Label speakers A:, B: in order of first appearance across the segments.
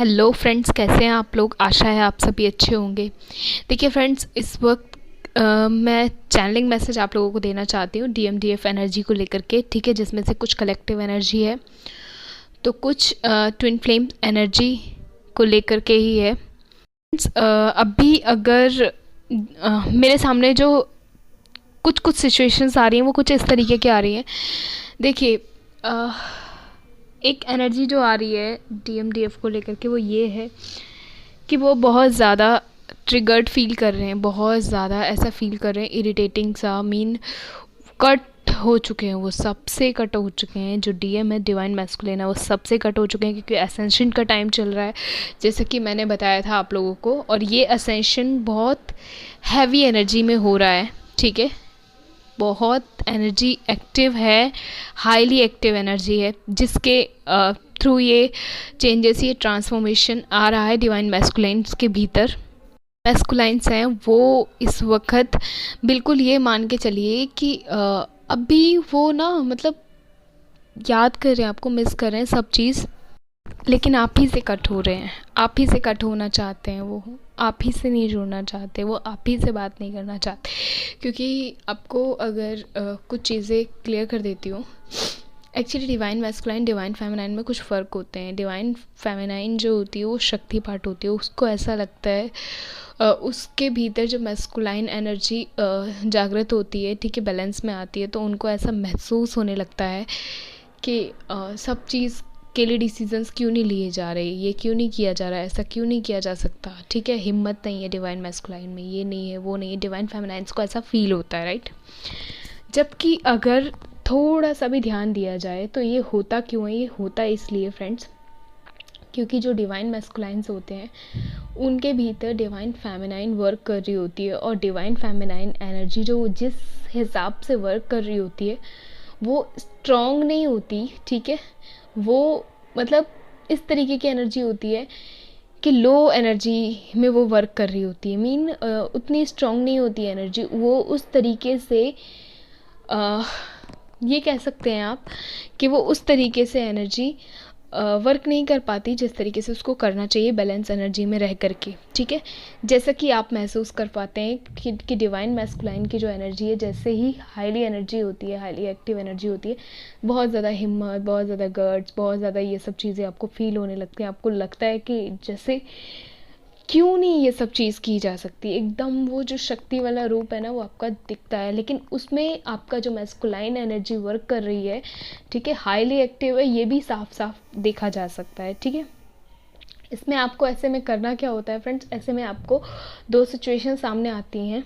A: Hello friends, कैसे हैं आप लोग। आशा है आप सभी अच्छे होंगे। देखिए फ्रेंड्स, इस वक्त मैं चैनलिंग मैसेज आप लोगों को देना चाहती हूँ डीएमडीएफ एनर्जी को लेकर के, ठीक है। जिसमें से कुछ कलेक्टिव एनर्जी है तो कुछ ट्विन फ्लेम एनर्जी को लेकर के ही है। फ्रेंड्स, अभी अगर मेरे सामने जो कुछ कुछ सिचुएशंस आ रही हैं वो कुछ इस तरीके की आ रही हैं। देखिए, एक एनर्जी जो आ रही है डीएमडीएफ को लेकर के वो ये है कि वो बहुत ज़्यादा ट्रिगर्ड फील कर रहे हैं, बहुत ज़्यादा ऐसा फील कर रहे हैं, इरिटेटिंग सा, मीन कट हो चुके हैं, वो सबसे कट हो चुके हैं। जो डीएम है, डिवाइन मैस्कुलिन है, वो सबसे कट हो चुके हैं क्योंकि असेंशन का टाइम चल रहा है, जैसे कि मैंने बताया था आप लोगों को। और ये असेंशन बहुत हैवी एनर्जी में हो रहा है, ठीक है। बहुत एनर्जी एक्टिव है, हाईली एक्टिव एनर्जी है, जिसके थ्रू ये चेंजेस, ये ट्रांसफॉर्मेशन आ रहा है डिवाइन मैस्कुलाइन्स के भीतर। मैस्कुलाइन्स हैं वो इस वक्त बिल्कुल ये मान के चलिए कि अभी वो ना, मतलब याद कर रहे हैं, आपको मिस कर रहे हैं सब चीज़, लेकिन आप ही से कट हो रहे हैं, आप ही से कट होना चाहते हैं, वो आप ही से नहीं जुड़ना चाहते, वो आप ही से बात नहीं करना चाहते। क्योंकि आपको अगर कुछ चीज़ें क्लियर कर देती हूँ, actually divine masculine, divine feminine में कुछ फ़र्क होते हैं। डिवाइन फेमिनाइन जो होती है वो शक्ति पार्ट होती है, उसको ऐसा लगता है उसके भीतर जो मैस्कुलाइन एनर्जी जागृत होती है, ठीक है, बैलेंस में आती है, तो उनको ऐसा महसूस होने लगता है कि सब चीज़ के लिए डिसीजंस क्यों नहीं लिए जा रहे, ये क्यों नहीं किया जा रहा है, ऐसा क्यों नहीं किया जा सकता, ठीक है। हिम्मत नहीं है डिवाइन मैस्कुलाइन में, ये नहीं है, वो नहीं है। डिवाइन फेमिनाइन्स को ऐसा फील होता है, राइट। जबकि अगर थोड़ा सा भी ध्यान दिया जाए तो ये होता क्यों है, ये होता इसलिए फ्रेंड्स, क्योंकि जो डिवाइन मैस्कुलाइन्स होते हैं उनके भीतर डिवाइन फेमिनाइन वर्क कर रही होती है, और डिवाइन फेमिनाइन एनर्जी जो जिस हिसाब से वर्क कर रही होती है वो स्ट्रॉन्ग नहीं होती, ठीक है। वो मतलब इस तरीके की एनर्जी होती है कि लो एनर्जी में वो वर्क कर रही होती है, मीन उतनी स्ट्रॉन्ग नहीं होती एनर्जी, वो उस तरीके से ये कह सकते हैं आप कि वो उस तरीके से एनर्जी वर्क नहीं कर पाती जिस तरीके से उसको करना चाहिए बैलेंस एनर्जी में रह करके, ठीक है। जैसा कि आप महसूस कर पाते हैं कि डिवाइन मैस्कुलाइन की जो एनर्जी है, जैसे ही हाईली एनर्जी होती है, हाईली एक्टिव एनर्जी होती है, बहुत ज़्यादा हिम्मत, बहुत ज़्यादा गट्स, बहुत ज़्यादा ये सब चीज़ें आपको फील होने लगती हैं। आपको लगता है कि जैसे क्यों नहीं ये सब चीज़ की जा सकती, एकदम वो जो शक्ति वाला रूप है ना वो आपका दिखता है, लेकिन उसमें आपका जो मैस्कुलाइन एनर्जी वर्क कर रही है, ठीक है, हाईली एक्टिव है, ये भी साफ साफ देखा जा सकता है, ठीक है। इसमें आपको ऐसे में करना क्या होता है फ्रेंड्स, ऐसे में आपको दो सिचुएशन सामने आती हैं।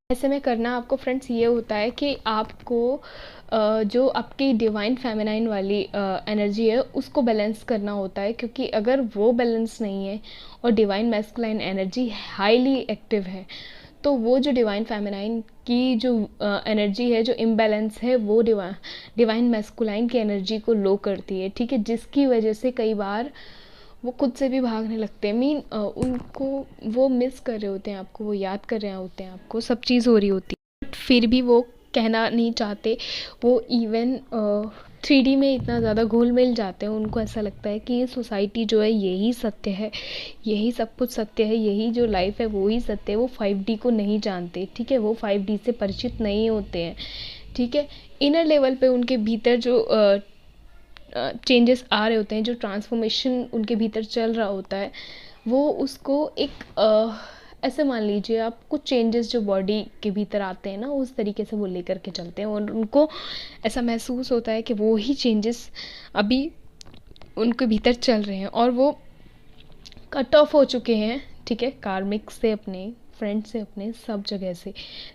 A: ऐसे में करना आपको फ्रेंड्स ये होता है कि आपको जो आपकी डिवाइन फेमिनाइन वाली एनर्जी है उसको बैलेंस करना होता है, क्योंकि अगर वो बैलेंस नहीं है और divine masculine energy highly active है, तो वो जो डिवाइन फेमिनाइन की जो एनर्जी है, जो इम्बैलेंस है, वो डिवाइन मैस्कुलाइन की एनर्जी को लो करती है, ठीक है। जिसकी वजह से कई बार वो खुद से भी भागने लगते हैं, मीन उनको वो मिस कर रहे होते हैं आपको, वो याद कर रहे होते हैं आपको, सब चीज़ हो रही होती है, बट फिर भी वो कहना नहीं चाहते। वो इवन 3D में इतना ज़्यादा घुल मिल जाते हैं, उनको ऐसा लगता है कि ये सोसाइटी जो है यही सत्य है, यही सब कुछ सत्य है, यही जो लाइफ है वो ही सत्य है। वो 5D को नहीं जानते, ठीक है, वो 5D से परिचित नहीं होते हैं, ठीक है। इनर लेवल पे उनके भीतर जो चेंजेस आ रहे होते हैं, जो ट्रांसफॉर्मेशन उनके भीतर चल रहा होता है, वो उसको एक ऐसे मान लीजिए आप, कुछ चेंजेस जो बॉडी के भीतर आते हैं ना, उस तरीके से वो लेकर के चलते हैं, और उनको ऐसा महसूस होता है कि वो ही चेंजेस अभी उनके भीतर चल रहे हैं, और वो कट ऑफ हो चुके हैं, ठीक है, कार्मिक से, अपने फ्रेंड से, अपने सब जगह से,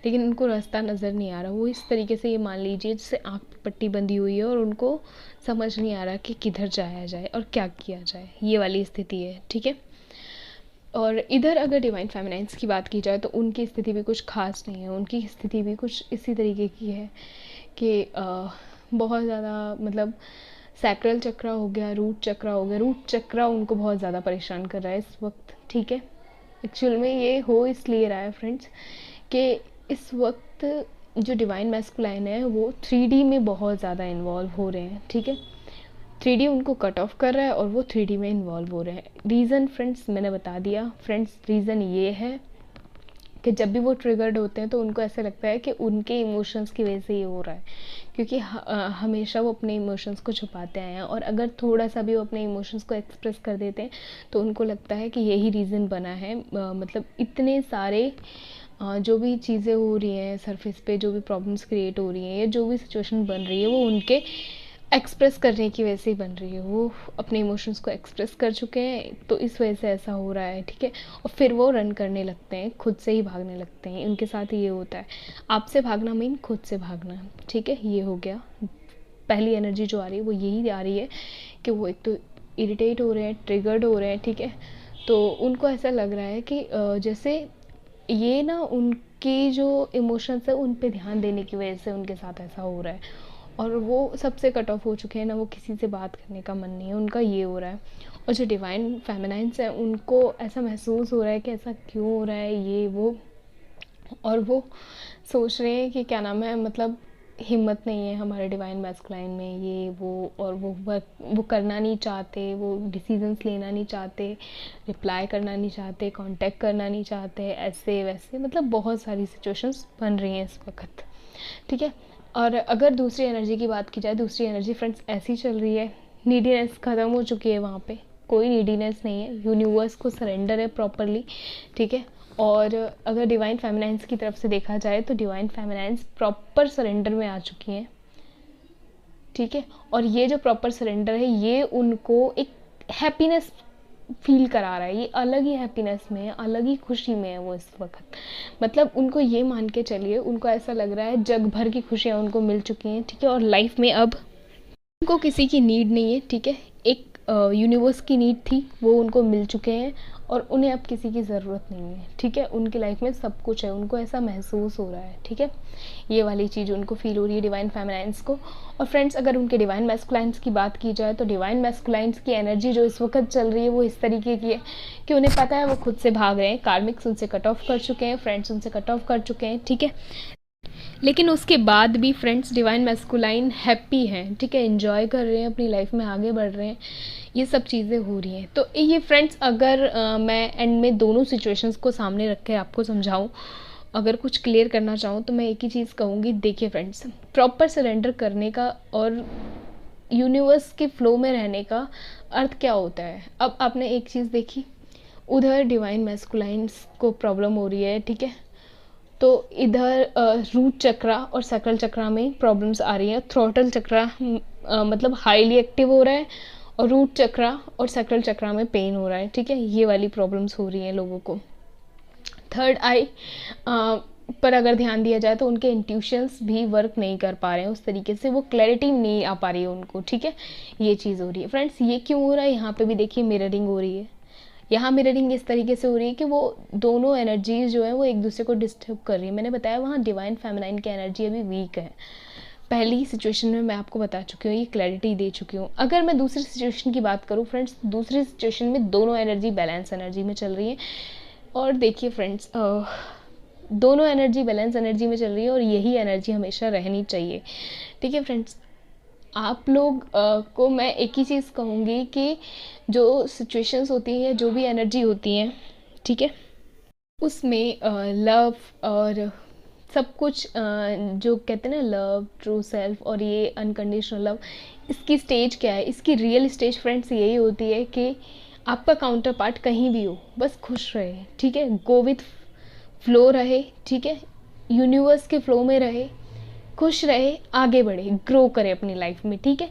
A: लेकिन उनको रास्ता नज़र नहीं आ रहा। वो इस तरीके से, ये मान लीजिए जैसे आँख पे पट्टी बंधी हुई है और उनको समझ नहीं आ रहा कि किधर जाया जाए और क्या किया जाए, ये वाली स्थिति है, ठीक है। और इधर अगर डिवाइन फेमिनाइन्स की बात की जाए तो उनकी स्थिति भी कुछ खास नहीं है, उनकी स्थिति भी कुछ इसी तरीके की है कि बहुत ज़्यादा, मतलब सैक्रल चक्रा हो गया, रूट चक्रा हो गया, रूट चक्रा उनको बहुत ज़्यादा परेशान कर रहा है इस वक्त, ठीक है। एक्चुअल में ये हो इसलिए रहा है फ्रेंड्स कि इस वक्त जो डिवाइन मैस्कुलाइन है वो 3D में बहुत ज़्यादा इन्वॉल्व हो रहे हैं, ठीक है। 3D उनको कट ऑफ कर रहा है और वो 3D में इन्वॉल्व हो रहे हैं। रीज़न फ्रेंड्स मैंने बता दिया। फ्रेंड्स रीज़न ये है कि जब भी वो ट्रिगर्ड होते हैं तो उनको ऐसा लगता है कि उनके इमोशंस की वजह से ये हो रहा है, क्योंकि हमेशा वो अपने इमोशंस को छुपाते आए हैं, और अगर थोड़ा सा भी वो अपने इमोशंस को एक्सप्रेस कर देते हैं तो उनको लगता है कि यही रीज़न बना है। मतलब इतने सारे जो भी चीज़ें हो रही हैं सरफेस पे, जो भी प्रॉब्लम्स क्रिएट हो रही हैं या जो भी सिचुएशन बन रही है, वो उनके एक्सप्रेस करने की वजह से ही बन रही है। वो अपने इमोशंस को एक्सप्रेस कर चुके हैं तो इस वजह से ऐसा हो रहा है, ठीक है। और फिर वो रन करने लगते हैं, खुद से ही भागने लगते हैं। उनके साथ ये होता है, आपसे भागना मीन खुद से भागना, ठीक है। ये हो गया, पहली एनर्जी जो आ रही है वो यही आ रही है कि वो एक तो इरिटेट हो रहे हैं, ट्रिगर्ड हो रहे हैं, ठीक है। तो उनको ऐसा लग रहा है कि जैसे ये ना उनके जो इमोशंस है उन पे ध्यान देने की वजह से उनके साथ ऐसा हो रहा है, और वो सबसे कट ऑफ हो चुके हैं ना, वो किसी से बात करने का मन नहीं है उनका, ये हो रहा है। और जो डिवाइन फेमिनाइन्स है उनको ऐसा महसूस हो रहा है कि ऐसा क्यों हो रहा है ये वो, और वो सोच रहे हैं कि क्या नाम है, मतलब हिम्मत नहीं है हमारे डिवाइन मैस्कुलाइन में, ये वो, और वो करना नहीं चाहते, वो डिसीजंस लेना नहीं चाहते, रिप्लाई करना नहीं चाहते, कांटेक्ट करना नहीं चाहते, ऐसे वैसे, मतलब बहुत सारी सिचुएशंस बन रही हैं इस वक्त, ठीक है। और अगर दूसरी एनर्जी की बात की जाए, दूसरी एनर्जी फ्रेंड्स ऐसी चल रही है, नीडीनेस ख़त्म हो चुकी है, वहाँ पे कोई नीडीनेस नहीं है, यूनिवर्स को सरेंडर है प्रॉपरली, ठीक है। और अगर डिवाइन फेमिनाइंस की तरफ से देखा जाए तो डिवाइन फेमिनाइंस प्रॉपर सरेंडर में आ चुकी हैं, ठीक है। और ये जो प्रॉपर सरेंडर है ये उनको एक हैप्पीनेस फील करा रहा है, ये अलग ही हैप्पीनेस में है, अलग ही खुशी में है वो इस वक्त। मतलब उनको ये मान के चलिए, उनको ऐसा लग रहा है जग भर की खुशियाँ उनको मिल चुकी हैं, ठीक है। और लाइफ में अब उनको किसी की नीड नहीं है, ठीक है। एक यूनिवर्स की नीड थी, वो उनको मिल चुके हैं, और उन्हें अब किसी की ज़रूरत नहीं है, ठीक है। उनकी लाइफ में सब कुछ है, उनको ऐसा महसूस हो रहा है, ठीक है। ये वाली चीज़ उनको फील हो रही है डिवाइन फेमिनाइंस को। और फ्रेंड्स अगर उनके डिवाइन मैस्कुलाइंस की बात की जाए तो डिवाइन मैस्कुलाइंस की एनर्जी जो इस वक्त चल रही है वो इस तरीके की है कि उन्हें पता है वो खुद से भाग रहे हैं, कार्मिक्स उनसे कट ऑफ कर चुके हैं, फ्रेंड्स उनसे कट ऑफ कर चुके हैं, ठीक है। लेकिन उसके बाद भी फ्रेंड्स डिवाइन मैस्कुलाइन हैप्पी हैं, ठीक है, एंजॉय कर रहे हैं, अपनी लाइफ में आगे बढ़ रहे हैं, ये सब चीज़ें हो रही हैं। तो ये फ्रेंड्स अगर मैं एंड में दोनों सिचुएशंस को सामने रख के आपको समझाऊं, अगर कुछ क्लियर करना चाहूँ तो मैं एक ही चीज़ कहूँगी, देखिए फ्रेंड्स, प्रॉपर सरेंडर करने का और यूनिवर्स के फ्लो में रहने का अर्थ क्या होता है। अब आपने एक चीज़ देखी, उधर डिवाइन मैस्कुलाइन्स को प्रॉब्लम हो रही है, ठीक है, तो इधर रूट चक्रा और सैक्रल चक्रा में प्रॉब्लम्स आ रही हैं। थ्रोटल चक्रा मतलब हाईली एक्टिव हो रहा है, और रूट चक्रा और सैक्रल चक्रा में पेन हो रहा है, ठीक है। ये वाली प्रॉब्लम्स हो रही हैं लोगों को। थर्ड आई पर अगर ध्यान दिया जाए तो उनके इंट्यूशंस भी वर्क नहीं कर पा रहे हैं उस तरीके से, वो क्लैरिटी नहीं आ पा रही है उनको, ठीक है। ये चीज़ हो रही है फ्रेंड्स। ये क्यों हो रहा है, यहाँ पे भी देखिए मिररिंग हो रही है। यहाँ मिररिंग इस तरीके से हो रही है कि वो दोनों एनर्जीज जो है वो एक दूसरे को डिस्टर्ब कर रही है। मैंने बताया वहाँ डिवाइन फेमिनाइन की एनर्जी अभी वीक है। पहली सिचुएशन में मैं आपको बता चुकी हूँ, ये क्लैरिटी दे चुकी हूँ। अगर मैं दूसरी सिचुएशन की बात करूँ फ्रेंड्स, दूसरी सिचुएशन में दोनों एनर्जी बैलेंस एनर्जी में चल रही है। और देखिए फ्रेंड्स, दोनों एनर्जी बैलेंस एनर्जी में चल रही है, और यही एनर्जी हमेशा रहनी चाहिए, ठीक है फ्रेंड्स। आप लोग को मैं एक ही चीज़ कहूँगी कि जो सिचुएशंस होती हैं, जो भी एनर्जी होती हैं, ठीक है, उसमें लव और सब कुछ जो कहते हैं ना, लव, ट्रू सेल्फ और ये अनकंडीशनल लव, इसकी स्टेज क्या है, इसकी रियल स्टेज फ्रेंड्स यही होती है कि आपका काउंटर पार्ट कहीं भी हो बस खुश रहे, ठीक है, गो विथ फ्लो रहे, ठीक है, यूनिवर्स के फ्लो में रहे, खुश रहे, आगे बढ़े, ग्रो करे अपनी लाइफ में, ठीक है।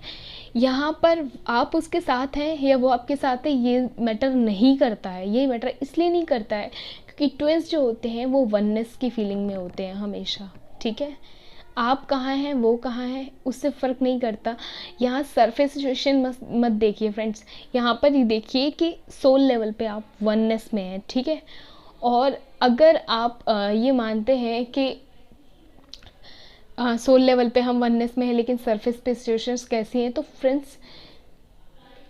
A: यहाँ पर आप उसके साथ हैं या वो आपके साथ है ये मैटर नहीं करता है। ये मैटर इसलिए नहीं करता है क्योंकि ट्विंस जो होते हैं वो वननेस की फीलिंग में होते हैं हमेशा, ठीक है। आप कहाँ हैं, वो कहाँ है, उससे फ़र्क नहीं करता। यहाँ सरफेस सिचुएशन मत देखिए फ्रेंड्स, यहाँ पर ही देखिए कि सोल लेवल पे आप वननेस में हैं, ठीक है। और अगर आप ये मानते हैं कि सोल लेवल पे हम वननेस में हैं लेकिन सरफेस पे सिचुएशंस कैसी हैं, तो फ्रेंड्स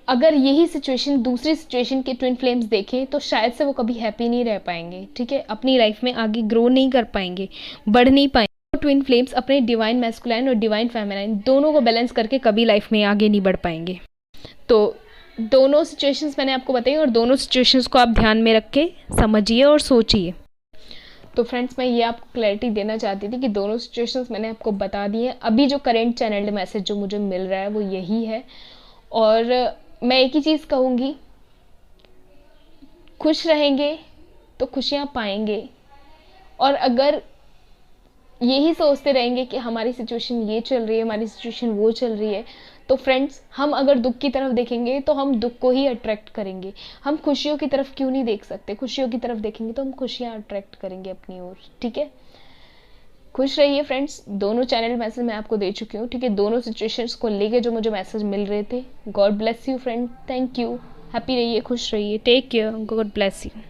A: अगर यही सिचुएशन दूसरी सिचुएशन के ट्विन फ्लेम्स देखें तो शायद से वो कभी हैप्पी नहीं रह पाएंगे, ठीक है, अपनी लाइफ में आगे ग्रो नहीं कर पाएंगे, बढ़ नहीं पाएंगे। ट्विन फ्लेम्स अपने डिवाइन मैस्कुलाइन और डिवाइन फेमिनाइन दोनों को बैलेंस करके कभी लाइफ में आगे नहीं बढ़ पाएंगे। तो दोनों सिचुएशंस मैंने आपको बताई और दोनों सिचुएशंस को आप ध्यान में रख के समझिए और सोचिए। तो फ्रेंड्स, मैं ये आपको क्लैरिटी देना चाहती थी कि दोनों सिचुएशंस मैंने आपको बता दी हैं। अभी जो करेंट चैनल्ड मैसेज जो मुझे मिल रहा है वो यही है, और मैं एक ही चीज़ कहूँगी, खुश रहेंगे तो खुशियाँ पाएंगे, और अगर यही सोचते रहेंगे कि हमारी सिचुएशन ये चल रही है, हमारी सिचुएशन वो चल रही है, तो फ्रेंड्स, हम अगर दुख की तरफ देखेंगे तो हम दुख को ही अट्रैक्ट करेंगे। हम खुशियों की तरफ क्यों नहीं देख सकते? खुशियों की तरफ देखेंगे तो हम खुशियाँ अट्रैक्ट करेंगे अपनी ओर। ठीक है, खुश रहिए फ्रेंड्स। दोनों चैनल मैसेज मैं आपको दे चुकी हूँ। ठीक है, दोनों सिचुएशंस को लेके जो मुझे मैसेज मिल रहे थे। God bless you friend, thank you. Happy रहिए, खुश रहिए, take care, God bless you.